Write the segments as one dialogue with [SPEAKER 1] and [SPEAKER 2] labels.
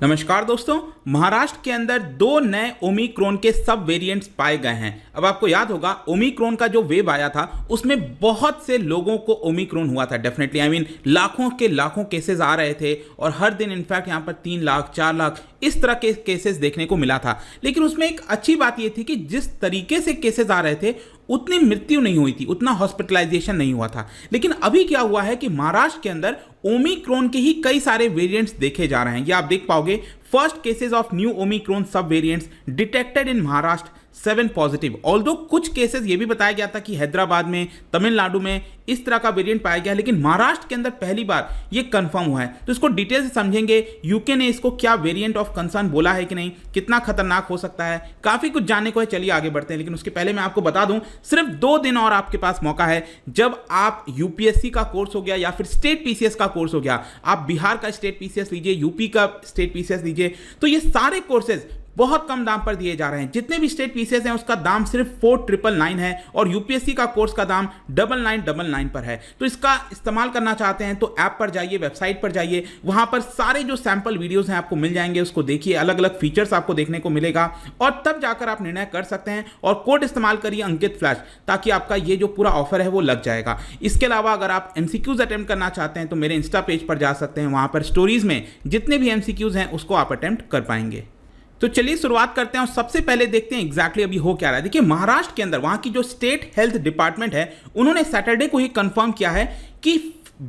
[SPEAKER 1] नमस्कार दोस्तों। महाराष्ट्र के अंदर दो नए ओमिक्रॉन के सब वेरिएंट्स पाए गए हैं। अब आपको याद होगा ओमिक्रॉन का जो वेव आया था उसमें बहुत से लोगों को ओमिक्रॉन हुआ था। डेफिनेटली लाखों के लाखों केसेस आ रहे थे और हर दिन इनफैक्ट यहाँ पर 3 लाख 4 लाख इस तरह के केसेस देखने को मिला था। लेकिन उसमें एक अच्छी बात यह थी कि जिस तरीके से केसेस आ रहे थे उतनी मृत्यु नहीं हुई थी, उतना हॉस्पिटलाइजेशन नहीं हुआ था। लेकिन अभी क्या हुआ है कि महाराष्ट्र के अंदर ओमिक्रॉन के ही कई सारे वेरिएंट्स देखे जा रहे हैं। ये आप देख पाओगे, first cases of new Omicron sub variants detected in Maharashtra 7 positive. Although कुछ केसेस ये भी बताया गया था कि हैदराबाद में, तमिलनाडु में इस तरह का वेरिएंट पाया गया, लेकिन महाराष्ट्र के अंदर पहली बार ये कंफर्म हुआ है। तो इसको डिटेल से समझेंगे, यूके ने इसको क्या वेरिएंट ऑफ कंसर्न बोला है कि नहीं, कितना खतरनाक हो सकता है, काफी कुछ जानने को है। चलिए आगे बढ़ते हैं, लेकिन उसके पहले मैं आपको बता दूं सिर्फ 2 दिन और आपके पास मौका है। जब आप यूपीएससी का कोर्स हो गया या फिर स्टेट पीसीएस का कोर्स हो गया, आप बिहार का स्टेट पीसीएस लीजिए, यूपी का स्टेट पीसीएस लीजिए, तो ये सारे कोर्सेज बहुत कम दाम पर दिए जा रहे हैं। जितने भी स्टेट पीसीएस हैं उसका दाम सिर्फ 4999 है और यूपीएससी का कोर्स का दाम 9999 पर है। तो इसका इस्तेमाल करना चाहते हैं तो ऐप पर जाइए, वेबसाइट पर जाइए, वहां पर सारे जो सैंपल वीडियोस हैं आपको मिल जाएंगे, उसको देखिए, अलग अलग फीचर्स आपको देखने को मिलेगा और तब जाकर आप निर्णय कर सकते हैं। और कोड इस्तेमाल करिए अंकित फ्लैश, ताकि आपका ये जो पूरा ऑफर है वो लग जाएगा। इसके अलावा अगर आप एमसीक्यूज अटेम्प्ट करना चाहते हैं तो मेरे इंस्टा पेज पर जा सकते हैं, वहां पर स्टोरीज में जितने भी एमसीक्यूज हैं उसको आप अटेम्प्ट कर पाएंगे। तो चलिए शुरुआत करते हैं और सबसे पहले देखते हैं एग्जैक्टली अभी हो क्या रहा है। देखिए महाराष्ट्र के अंदर वहां की जो स्टेट हेल्थ डिपार्टमेंट है उन्होंने सैटरडे को ही कंफर्म किया है कि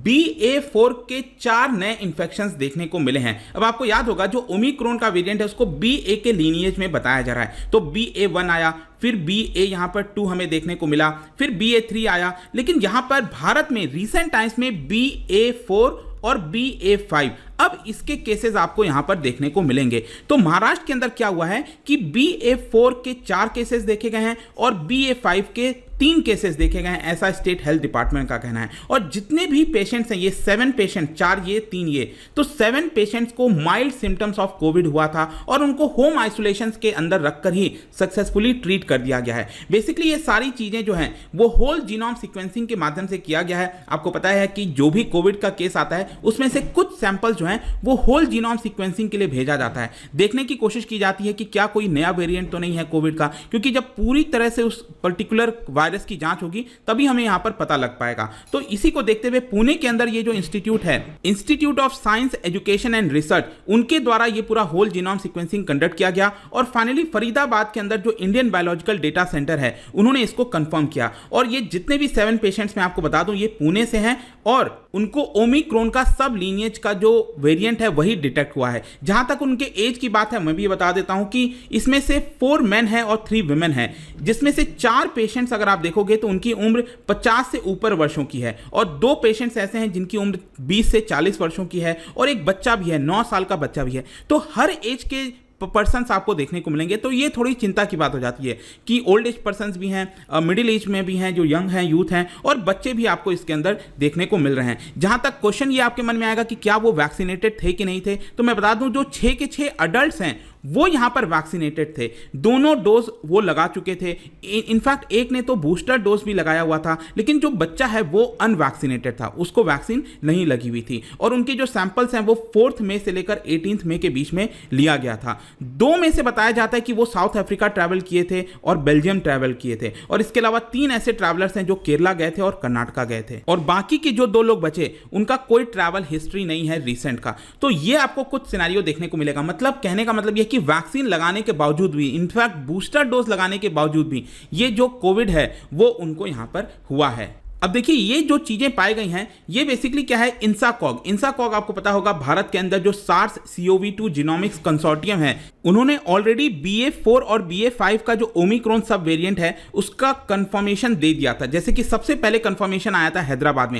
[SPEAKER 1] BA.4 के 4 नए इन्फेक्शंस देखने को मिले हैं। अब आपको याद होगा जो ओमिक्रॉन का वेरिएंट है उसको BA के लीनिएज में बताया जा रहा है। तो BA.1 आया, फिर BA यहां पर 2 हमें देखने को मिला, फिर BA.3 आया, लेकिन यहां पर भारत में रिसेंट टाइम्स में BA.4 और BA.5 अब इसके केसेस आपको यहां पर देखने को मिलेंगे। तो महाराष्ट्र के अंदर क्या हुआ है कि BA.4 के 4 केसेस देखे गए हैं और BA.5 के 3 केसेस देखे गए हैं, ऐसा स्टेट हेल्थ डिपार्टमेंट का कहना है। और जितने भी पेशेंट्स हैं, ये 7 पेशेंट, 4 ये 3 ये, तो 7 पेशेंट्स को माइल्ड सिम्टम्स ऑफ कोविड हुआ था और उनको होम आइसोलेशन के अंदर रखकर ही सक्सेसफुली ट्रीट कर दिया गया है। बेसिकली ये सारी चीजें जो हैं वो होल जीनोम सीक्वेंसिंग के माध्यम से किया गया है। आपको पता है कि जो भी कोविड का केस आता है उसमें से कुछ सैंपल जो हैं वो होल जीनोम सीक्वेंसिंग के लिए भेजा जाता है। देखने की कोशिश की जाती है कि क्या कोई नया वेरिएंट तो नहीं है कोविड का, क्योंकि जब पूरी तरह से उस पर्टिकुलर वायरस की जांच होगी तभी हमें यहां पर पता लग पाएगा। तो इसी को देखते हुए पुणे के अंदर ये जो इंस्टीट्यूट है, institute of science education and research, उनके द्वारा ये पूरा होल जीनोम सीक्वेंसिंग कंडक्ट किया गया और फाइनली फरीदाबाद के अंदर जो इंडियन बायोलॉजिकल डेटा सेंटर है उन्होंने इसको कंफर्म किया। और ये जितने भी 7 पेशेंट्स मैं आपको बता दूं ये पुणे से हैं और उनको ओमिक्रॉन का सब लीनिएज का जो वेरिएंट है वही डिटेक्ट हुआ है। जहां तक उनके एज की बात है मैं भी बता देता हूं कि इसमें से 4 मेन है और 3 वुमेन है, जिसमें से 4 पेशेंट्स अगर आप देखोगे तो उनकी उम्र 50 से ऊपर वर्षों की है और 2 पेशेंट्स ऐसे हैं जिनकी उम्र 20 से 40 वर्षों की है और एक बच्चा भी है, 9 साल का बच्चा भी है। तो हर एज के पर्सन्स आपको देखने को मिलेंगे। तो ये थोड़ी चिंता की बात हो जाती है कि ओल्ड एज पर्सन्स भी हैं, मिडिल एज में भी हैं, जो यंग हैं, यूथ हैं और बच्चे भी आपको इसके अंदर देखने को मिल रहे हैं। जहां तक क्वेश्चन ये आपके मन में आएगा कि क्या वो वैक्सीनेटेड थे कि नहीं थे, तो मैं बता दूं जो 6 के 6 अडल्ट्स हैं वो यहां पर वैक्सीनेटेड थे, दोनों डोज वो लगा चुके थे। इनफैक्ट एक ने तो बूस्टर डोज भी लगाया हुआ था, लेकिन जो बच्चा है वो अनवैक्सीनेटेड था, उसको वैक्सीन नहीं लगी हुई थी। और उनके जो सैंपल्स हैं वो 4 मई से लेकर 18 मई के बीच में लिया गया था। 2 में से बताया जाता है कि वो साउथ अफ्रीका ट्रैवल किए थे और बेल्जियम ट्रैवल किए थे और इसके अलावा 3 ऐसे ट्रैवलर्स हैं जो केरला गए थे और कर्नाटका गए थे और बाकी के जो 2 लोग बचे उनका कोई ट्रैवल हिस्ट्री नहीं है रिसेंट का। तो ये आपको कुछ सिनेरियो देखने को मिलेगा। मतलब कहने का मतलब ये कि वैक्सीन लगाने के बावजूद भी, इनफैक्ट बूस्टर डोज लगाने के बावजूद भी ये जो कोविड है वो उनको यहां पर हुआ है। अब देखिए ये जो चीजें पाई गई हैं ये बेसिकली क्या है, इंसाकॉग आपको पता होगा भारत के अंदर जो SARS-CoV-2 जीनोमिक्स कंसोर्टियम है उन्होंने ऑलरेडी BA.4 और BA.5 का जो ओमिक्रॉन सब वेरिएंट है उसका कंफर्मेशन दे दिया था। जैसे कि सबसे पहले कंफर्मेशन आया था हैदराबाद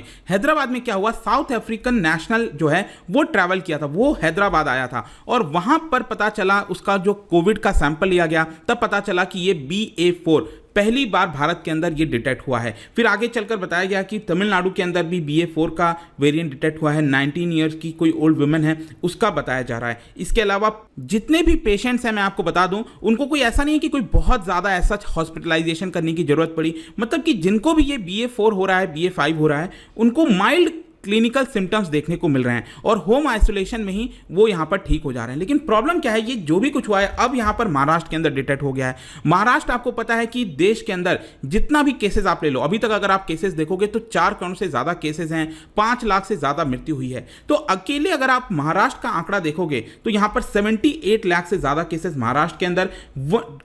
[SPEAKER 1] में क्या हुआ, साउथ अफ्रीकन नेशनल जो है वो ट्रैवल किया था, वो हैदराबाद आया था और वहां पर पता चला उसका जो कोविड का सैंपल लिया गया तब पता चला कि ये BA.4 पहली बार भारत के अंदर ये डिटेक्ट हुआ है। फिर आगे चलकर बताया गया कि तमिलनाडु के अंदर भी BA.4 का वेरिएंट डिटेक्ट हुआ है, 19 ईयर्स की कोई ओल्ड वुमेन है उसका बताया जा रहा है। इसके अलावा जितने भी पेशेंट्स हैं मैं आपको बता दूं उनको कोई ऐसा नहीं है कि कोई बहुत ज़्यादा ऐसा हॉस्पिटलाइजेशन करने की जरूरत पड़ी। मतलब कि जिनको भी ये BA.4 हो रहा है, BA.5 हो रहा है, उनको माइल्ड क्लिनिकल सिम्टम्स देखने को मिल रहे हैं और होम आइसोलेशन में ही वो यहाँ पर ठीक हो जा रहे हैं। लेकिन प्रॉब्लम क्या है, ये जो भी कुछ हुआ है अब यहाँ पर महाराष्ट्र के अंदर डिटेक्ट हो गया है। महाराष्ट्र आपको पता है कि देश के अंदर जितना भी केसेस आप ले लो, अभी तक अगर आप केसेस देखोगे तो 4 करोड़ से ज्यादा केसेस हैं, 5 लाख से ज्यादा मृत्यु हुई है। तो अकेले अगर आप महाराष्ट्र का आंकड़ा देखोगे तो यहाँ पर 78 लाख से ज्यादा केसेस महाराष्ट्र के अंदर,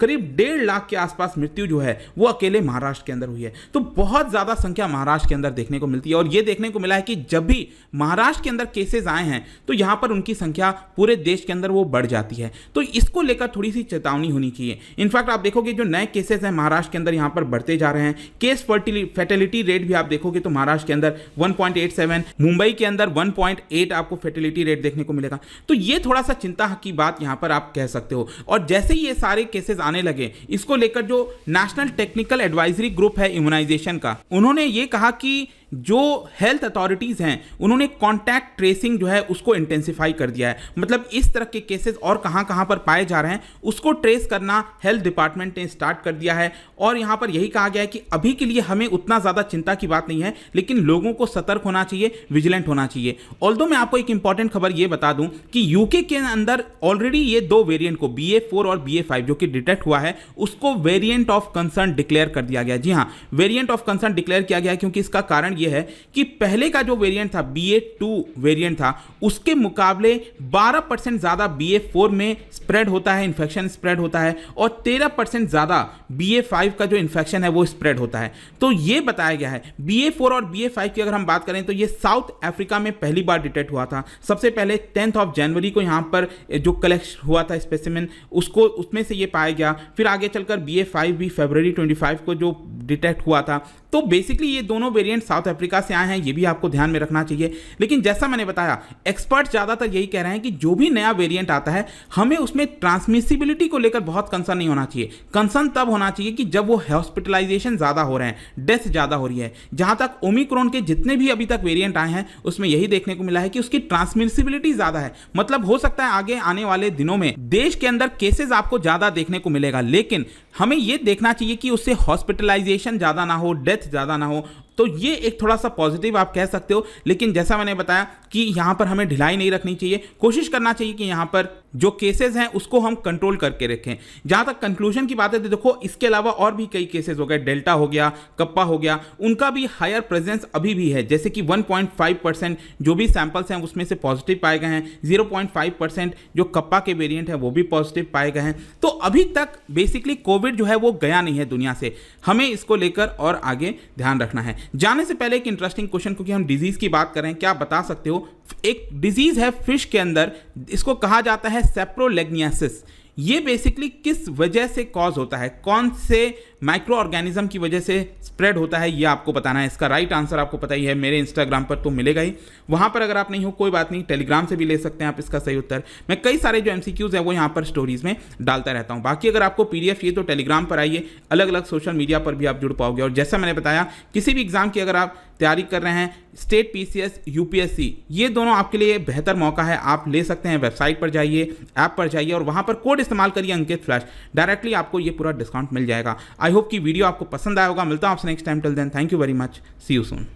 [SPEAKER 1] करीब 1.5 लाख के आसपास मृत्यु जो है वो अकेले महाराष्ट्र के अंदर हुई है। तो बहुत ज्यादा संख्या महाराष्ट्र के अंदर देखने को मिलती है और यह देखने को मिला है कि जब भी महाराष्ट्र के अंदर केसेस आए हैं तो यहां पर उनकी संख्या पूरे देश के अंदर वो बढ़ जाती है। तो इसको लेकर थोड़ी सी चेतावनी होनी चाहिए। इनफैक्ट आप देखोगे जो नए केसेस हैं महाराष्ट्र के अंदर यहां पर बढ़ते जा रहे हैं। केस फर्टिलिटी रेट भी आप देखोगे तो महाराष्ट्र के अंदर 1.87, मुंबई के अंदर 1.8 आपको फर्टिलिटी रेट देखने को मिलेगा। तो ये थोड़ा सा चिंता की बात यहां पर आप कह सकते हो। और जैसे ही ये सारे केसेस आने लगे, इसको लेकर जो नेशनल टेक्निकल एडवाइजरी ग्रुप है इम्यूनाइजेशन का, उन्होंने ये कहा कि जो हेल्थ अथॉरिटीज हैं उन्होंने कॉन्टैक्ट ट्रेसिंग जो है उसको इंटेंसिफाई कर दिया है। मतलब इस तरह के केसेस और कहां पर पाए जा रहे हैं उसको ट्रेस करना हेल्थ डिपार्टमेंट ने स्टार्ट कर दिया है। और यहां पर यही कहा गया है कि अभी के लिए हमें उतना ज्यादा चिंता की बात नहीं है, लेकिन लोगों को सतर्क होना चाहिए, विजिलेंट होना चाहिए। ऑल्दो मैं आपको एक इंपॉर्टेंट खबर यह बता दूं कि यूके के अंदर ऑलरेडी ये 2 वेरिएंट को BA.4 और BA.5 जो कि डिटेक्ट हुआ है उसको वेरिएंट ऑफ कंसर्न डिक्लेयर कर दिया गया। जी हां, वेरिएंट ऑफ कंसर्न डिक्लेयर किया गया है क्योंकि इसका कारण यह है कि पहले का जो वेरिएंट था BA.2 वेरिएंट था उसके मुकाबले 12% ज्यादा BA.4 में स्प्रेड होता है, इन्फेक्शन स्प्रेड होता है, और 13% ज्यादा BA.5 का जो इन्फेक्शन है वो स्प्रेड होता है। तो ये बताया गया है। BA.4 और BA.5 की अगर हम बात करें तो ये साउथ अफ्रीका में पहली बार डिटेक्ट हुआ था। सबसे पहले 10 जनवरी को यहां पर जो कलेक्ट हुआ था स्पेसिमेन उसमें से ये पाया गया। फिर आगे चलकर BA.5 भी फरवरी 25 को जो डिटेक्ट हुआ था। तो बेसिकली ये दोनों वेरिएंट साउथ अफ्रीका से आए हैं, ये भी आपको ध्यान में रखना चाहिए। लेकिन जैसा मैंने बताया, एक्सपर्ट ज्यादातर यही कह रहे हैं कि जो भी नया वेरिएंट आता है हमें उसमें ट्रांसमिसिबिलिटी को लेकर बहुत कंसर्न नहीं होना चाहिए। कंसर्न तब होना चाहिए कि जब वो हॉस्पिटलाइजेशन ज्यादा हो रहे हैं, डेथ ज्यादा हो रही है। जहां तक ओमिक्रॉन के जितने भी अभी तक वेरिएंट आए हैं उसमें यही देखने को मिला है कि उसकी ट्रांसमिसिबिलिटी ज्यादा है। मतलब हो सकता है आगे आने वाले दिनों में देश के अंदर केसेस आपको ज्यादा देखने को मिलेगा, लेकिन हमें यह देखना चाहिए कि उससे हॉस्पिटलाइजेशन ज्यादा ना हो, डेथ ज्यादा ना हो। तो ये एक थोड़ा सा पॉजिटिव आप कह सकते हो। लेकिन जैसा मैंने बताया कि यहां पर हमें ढिलाई नहीं रखनी चाहिए, कोशिश करना चाहिए कि यहां पर जो केसेस हैं उसको हम कंट्रोल करके रखें। जहां तक कंक्लूजन की बात है तो देखो, इसके अलावा और भी कई केसेस हो गए, डेल्टा हो गया, कप्पा हो गया, उनका भी हायर प्रेजेंस अभी भी है। जैसे कि 1.5% जो भी सैंपल्स हैं उसमें से पॉजिटिव पाए गए हैं, 0.5% जो कप्पा के वेरिएंट है वो भी पॉजिटिव पाए गए हैं। तो अभी तक बेसिकली कोविड जो है वो गया नहीं है दुनिया से। हमें इसको लेकर और आगे ध्यान रखना है। जाने से पहले एक इंटरेस्टिंग क्वेश्चन, क्योंकि हम डिजीज की बात कर रहे हैं, क्या आप बता सकते हो एक डिजीज है फिश के अंदर, इसको कहा जाता है सेप्रोलेग्नियासिस। ये बेसिकली किस वजह से कॉज होता है, कौन से माइक्रो ऑर्गेनिज्म की वजह से स्प्रेड होता है, ये आपको बताना है। इसका राइट आंसर आपको पता ही है, मेरे इंस्टाग्राम पर तो मिलेगा ही। वहां पर अगर आप नहीं हो कोई बात नहीं, टेलीग्राम से भी ले सकते हैं आप इसका सही उत्तर। मैं कई सारे जो MCQs है वो यहाँ पर स्टोरीज में डालता रहता हूँ। बाकी अगर आपको PDF चाहिए तो टेलीग्राम पर आइए, अलग अलग सोशल मीडिया पर भी आप जुड़ पाओगे। और जैसा मैंने बताया, किसी भी एग्जाम की अगर आप तैयारी कर रहे हैं, स्टेट PCS UPSC, ये दोनों आपके लिए बेहतर मौका है, आप ले सकते हैं। वेबसाइट पर जाइए, ऐप पर जाइए और वहां पर कोड इस्तेमाल करिए अंकित फ्लैश, डायरेक्टली आपको ये पूरा डिस्काउंट मिल जाएगा। आई होप कि वीडियो आपको पसंद आया होगा। मिलता हूं आपसे next time. Till then, thank you very much, see you soon.